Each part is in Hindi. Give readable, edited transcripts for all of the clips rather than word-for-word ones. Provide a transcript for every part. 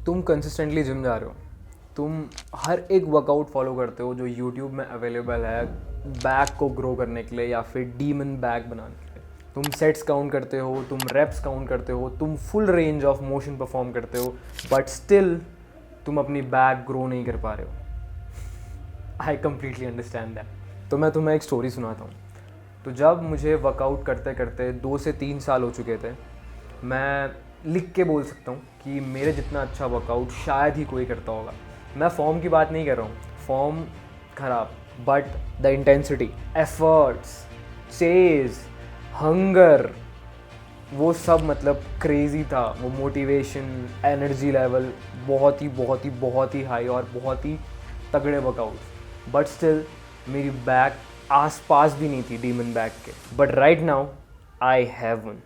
तुम कंसिस्टेंटली जिम जा रहे हो, तुम हर एक वर्कआउट फॉलो करते हो जो यूट्यूब में अवेलेबल है बैक को ग्रो करने के लिए या फिर डीमन बैक बनाने के लिए। तुम सेट्स काउंट करते हो, तुम रेप्स काउंट करते हो, तुम full range of motion perform करते हो, बट स्टिल तुम अपनी बैक ग्रो नहीं कर पा रहे हो। I completely understand that. तो मैं तुम्हें एक स्टोरी सुनाता हूँ। तो जब मुझे वर्कआउट करते करते 2 से 3 साल हो चुके थे, मैं लिख के बोल सकता हूँ कि मेरे जितना अच्छा वर्कआउट शायद ही कोई करता होगा। मैं फॉर्म की बात नहीं कर रहा हूँ, फॉर्म खराब, but the intensity, efforts, chase, hunger, वो सब मतलब क्रेज़ी था। वो मोटिवेशन, एनर्जी लेवल बहुत ही हाई और बहुत ही तगड़े वर्कआउट। बट स्टिल मेरी बैक आस पास भी नहीं थी डीमन बैक के। But right now I have one.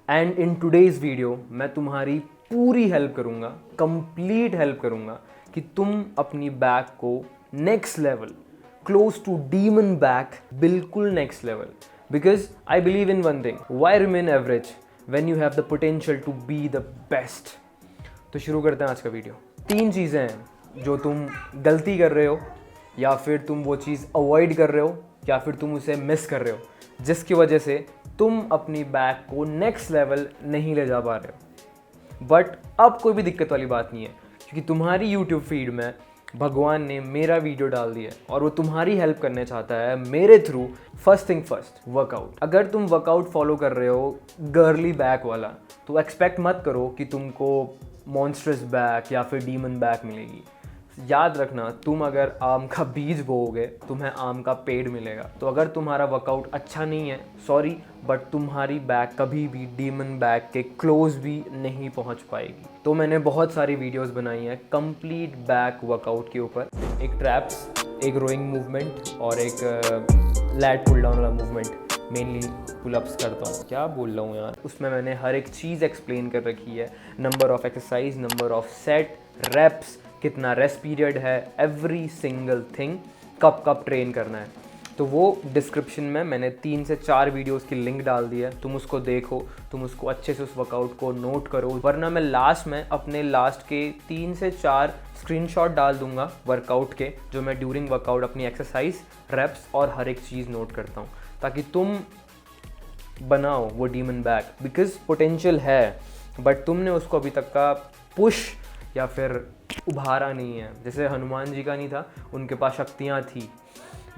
And in today's video मैं तुम्हारी पूरी हेल्प करूँगा, कंप्लीट हेल्प करूँगा कि तुम अपनी बैक को next level, close to demon back, बिल्कुल next level. Because I believe in one thing, why remain average when you have the potential to be the best. तो शुरू करते हैं आज का वीडियो। 3 चीज़ें हैं जो तुम गलती कर रहे हो, या फिर तुम वो चीज़ अवॉइड कर रहे हो, या फिर तुम उसे मिस कर रहे हो, जिसकी वजह से तुम अपनी बैक को नेक्स्ट लेवल नहीं ले जा पा रहे हो। बट अब कोई भी दिक्कत वाली बात नहीं है, क्योंकि तुम्हारी यूट्यूब फीड में भगवान ने मेरा वीडियो डाल दिया है और वो तुम्हारी हेल्प करने चाहता है मेरे through. First thing first, workout. अगर तुम वर्कआउट फॉलो कर रहे हो गर्ली बैक वाला, तो एक्सपेक्ट मत करो कि तुमको मॉन्स्ट्रस बैक या फिर डीमन बैक मिलेगी। याद रखना, तुम अगर आम का बीज बोओगे, तुम्हें आम का पेड़ मिलेगा। तो अगर तुम्हारा वर्कआउट अच्छा नहीं है, सॉरी, बट तुम्हारी बैक कभी भी डीमन बैक के क्लोज भी नहीं पहुंच पाएगी। तो मैंने बहुत सारी वीडियोस बनाई हैं कंप्लीट बैक वर्कआउट के ऊपर। एक ट्रैप्स, एक रोइंग मूवमेंट और एक लैट पुल डाउन वाला मूवमेंट। मेनली पुलअप्स करता हूँ, क्या बोल रहा हूँ यार। उसमें मैंने हर एक चीज़ एक्सप्लेन कर रखी है, number of exercise, number of set, reps, कितना रेस्ट पीरियड है, एवरी सिंगल थिंग, कब कब ट्रेन करना है। तो वो डिस्क्रिप्शन में मैंने 3 से 4 वीडियोस की लिंक डाल दी है, तुम उसको देखो, तुम उसको अच्छे से उस वर्कआउट को नोट करो। वरना मैं लास्ट में अपने लास्ट के 3 से 4 स्क्रीनशॉट डाल दूंगा वर्कआउट के, जो मैं ड्यूरिंग वर्कआउट अपनी एक्सरसाइज, रेप्स और हर एक चीज़ नोट करता हूँ, ताकि तुम बनाओ वो डीमन बैक। बिकॉज पोटेंशियल है, बट तुमने उसको अभी तक का पुश या फिर उभारा नहीं है। जैसे हनुमान जी का नहीं था, उनके पास शक्तियाँ थी,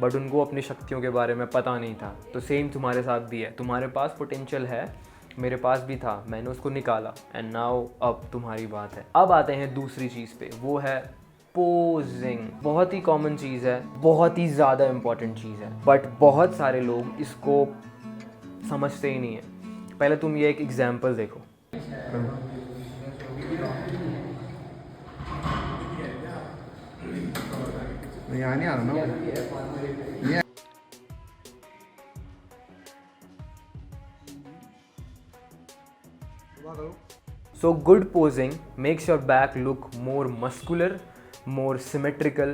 बट उनको अपनी शक्तियों के बारे में पता नहीं था। तो सेम तुम्हारे साथ भी है, तुम्हारे पास पोटेंशियल है, मेरे पास भी था, मैंने उसको निकाला, एंड नाउ अब तुम्हारी बात है। अब आते हैं दूसरी चीज़ पे, वो है पोजिंग। बहुत ही कॉमन चीज़ है, बहुत ही ज़्यादा इम्पॉर्टेंट चीज़ है, बट बहुत सारे लोग इसको समझते ही नहीं है। पहले तुम ये एक एग्जाम्पल देखो। यहाँ नहीं आ रहा ना ये। So good posing makes your back look more muscular, more symmetrical,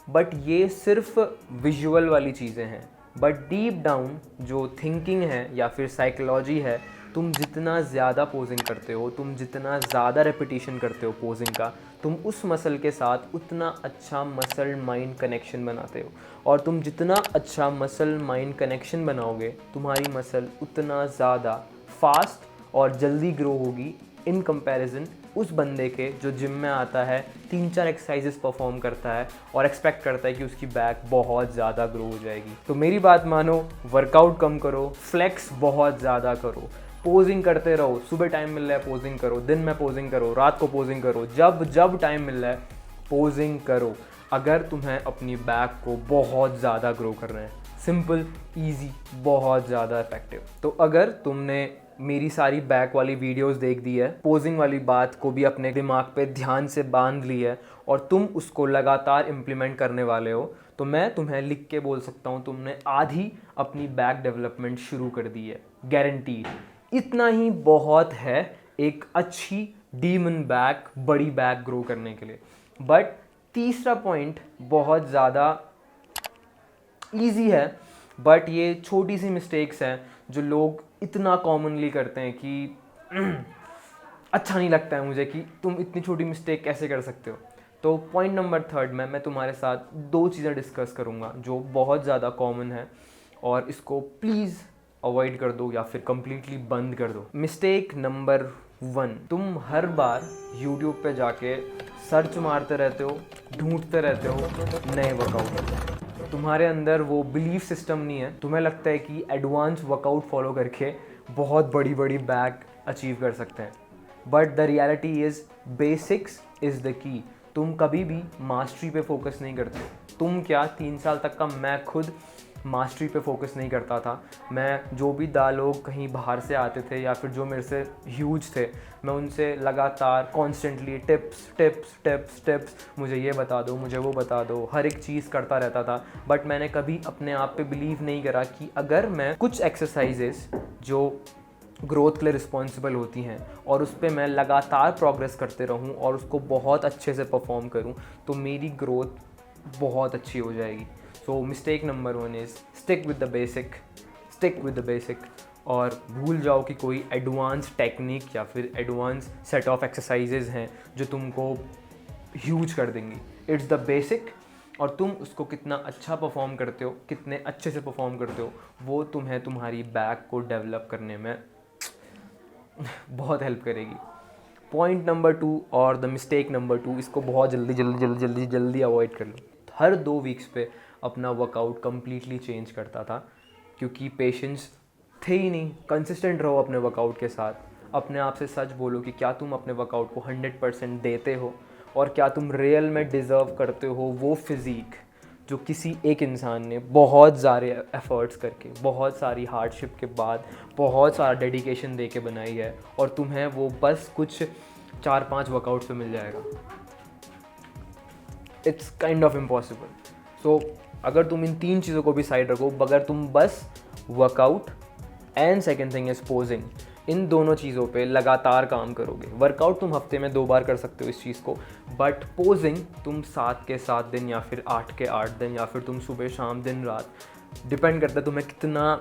but ये सिर्फ विजुअल वाली चीज़ें हैं। बट डीप डाउन जो थिंकिंग है या फिर साइकोलॉजी है, तुम जितना ज़्यादा पोजिंग करते हो, तुम जितना ज़्यादा रेपिटेशन करते हो पोजिंग का, तुम उस मसल के साथ उतना अच्छा मसल माइंड कनेक्शन बनाते हो। और तुम जितना अच्छा मसल माइंड कनेक्शन बनाओगे, तुम्हारी मसल उतना ज़्यादा फास्ट और जल्दी ग्रो होगी इन कंपैरिजन उस बंदे के जो जिम में आता है, 3-4 एक्सरसाइजेस परफॉर्म करता है और एक्सपेक्ट करता है कि उसकी बैक बहुत ज़्यादा ग्रो हो जाएगी। तो मेरी बात मानो, वर्कआउट कम करो, फ्लेक्स बहुत ज़्यादा करो, पोजिंग करते रहो। सुबह टाइम मिल रहा है पोजिंग करो, दिन में पोजिंग करो, रात को पोजिंग करो, जब जब टाइम मिल रहा है पोजिंग करो, अगर तुम्हें अपनी बैक को बहुत ज़्यादा ग्रो करना है। सिंपल, ईजी, बहुत ज़्यादा इफेक्टिव। तो अगर तुमने मेरी सारी बैक वाली वीडियोस देख दी है, पोजिंग वाली बात को भी अपने दिमाग पे ध्यान से बांध ली है और तुम उसको लगातार इम्प्लीमेंट करने वाले हो, तो मैं तुम्हें लिख के बोल सकता हूँ, तुमने आधी अपनी बैक डेवलपमेंट शुरू कर दी है, गारंटीड। इतना ही बहुत है एक अच्छी डीमन बैक, बड़ी बैक ग्रो करने के लिए। बट तीसरा पॉइंट बहुत ज़्यादा ईजी है, बट ये छोटी सी मिस्टेक्स हैं जो लोग इतना कॉमनली करते हैं कि अच्छा नहीं लगता है मुझे कि तुम इतनी छोटी मिस्टेक कैसे कर सकते हो। तो पॉइंट नंबर 3 में मैं तुम्हारे साथ 2 चीज़ें डिस्कस करूँगा जो बहुत ज़्यादा कॉमन है, और इसको प्लीज़ अवॉइड कर दो या फिर कम्प्लीटली बंद कर दो। मिस्टेक नंबर 1, तुम हर बार यूट्यूब पे जाके सर्च मारते रहते हो, ढूंढते रहते हो नए वर्कआउट। तुम्हारे अंदर वो बिलीफ सिस्टम नहीं है, तुम्हें लगता है कि एडवांस वर्कआउट फॉलो करके बहुत बड़ी बड़ी बैक अचीव कर सकते हैं। But the reality is basics is the key. तुम कभी भी मास्टरी पे फोकस नहीं करते। तुम क्या 3 साल तक का मैं खुद मास्टरी पे फोकस नहीं करता था। मैं जो भी लोग कहीं बाहर से आते थे या फिर जो मेरे से ह्यूज थे, मैं उनसे लगातार constantly tips tips tips tips, मुझे ये बता दो, मुझे वो बता दो, हर एक चीज़ करता रहता था। बट मैंने कभी अपने आप पे बिलीव नहीं करा कि अगर मैं कुछ एक्सरसाइजेस जो ग्रोथ के लिए रिस्पॉन्सिबल होती हैं और उस पर मैं लगातार प्रोग्रेस करते रहूं और उसको बहुत अच्छे से परफॉर्म करूं, तो मेरी ग्रोथ बहुत अच्छी हो जाएगी। So mistake number 1 is stick with the basic, stick with the basic, और भूल जाओ कि कोई एडवांस टेक्निक या फिर एडवांस सेट ऑफ एक्सरसाइजेज हैं जो तुमको ह्यूज कर देंगी। इट्स द बेसिक, और तुम उसको कितना अच्छा परफॉर्म करते हो, कितने अच्छे से परफॉर्म करते हो, वो तुम्हें तुम्हारी बैक को डेवलप करने में बहुत हेल्प करेगी। पॉइंट नंबर 2 और द मिस्टेक नंबर 2, इसको बहुत जल्दी अवॉइड कर लो। हर 2 वीक्स पे अपना वर्कआउट कम्प्लीटली चेंज करता था क्योंकि पेशेंस थे ही नहीं। कंसिस्टेंट रहो अपने वर्कआउट के साथ। अपने आप से सच बोलो कि क्या तुम अपने वर्कआउट को 100% देते हो, और क्या तुम रियल में डिज़र्व करते हो वो फिज़ीक जो किसी एक इंसान ने बहुत सारे एफ़र्ट्स करके, बहुत सारी हार्डशिप के बाद, बहुत सारा डेडिकेशन दे के बनाई है, और तुम्हें वो बस कुछ 4-5 वर्कआउट्स पे मिल जाएगा। It's kind of impossible. So अगर तुम इन 3 चीज़ों को भी साइड रखो, अगर तुम बस workout and second thing is posing, इन दोनों चीज़ों पे लगातार काम करोगे। वर्कआउट तुम हफ्ते में 2 बार कर सकते हो इस चीज़ को, बट पोजिंग तुम 7 के 7 दिन या फिर 8 के 8 दिन या फिर तुम सुबह शाम दिन रात, डिपेंड करता है तुम्हें कितना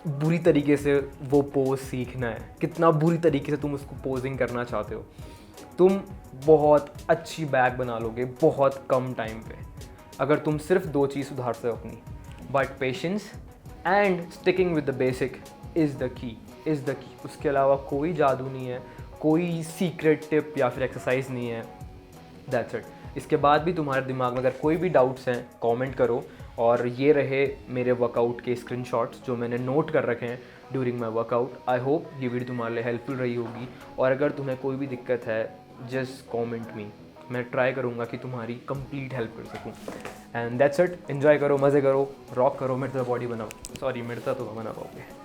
बुरी तरीके से वो पोज सीखना है, कितना बुरी तरीके से तुम उसको पोजिंग करना चाहते हो। तुम बहुत अच्छी बैक बना लोगे बहुत कम टाइम पे अगर तुम सिर्फ 2 चीज़ सुधारते हो अपनी। But patience and sticking with the basic is the key. उसके अलावा कोई जादू नहीं है, कोई सीक्रेट टिप या फिर एक्सरसाइज नहीं है। That's it. इसके बाद भी तुम्हारे दिमाग में अगर कोई भी डाउट्स हैं कमेंट करो, और ये रहे मेरे वर्कआउट के स्क्रीनशॉट्स जो मैंने नोट कर रखे हैं during my workout. I hope ये वीडियो तुम्हारे लिए हेल्पफुल रही होगी, और अगर तुम्हें कोई भी दिक्कत है जस्ट कमेंट मी, मैं ट्राई करूँगा कि तुम्हारी कंप्लीट हेल्प कर सकूँ। And that's it. एंजॉय करो, मज़े करो, रॉक करो, मेरे तरह बॉडी बनाओ। सॉरी, मेरे तरह तो बना पाओगे।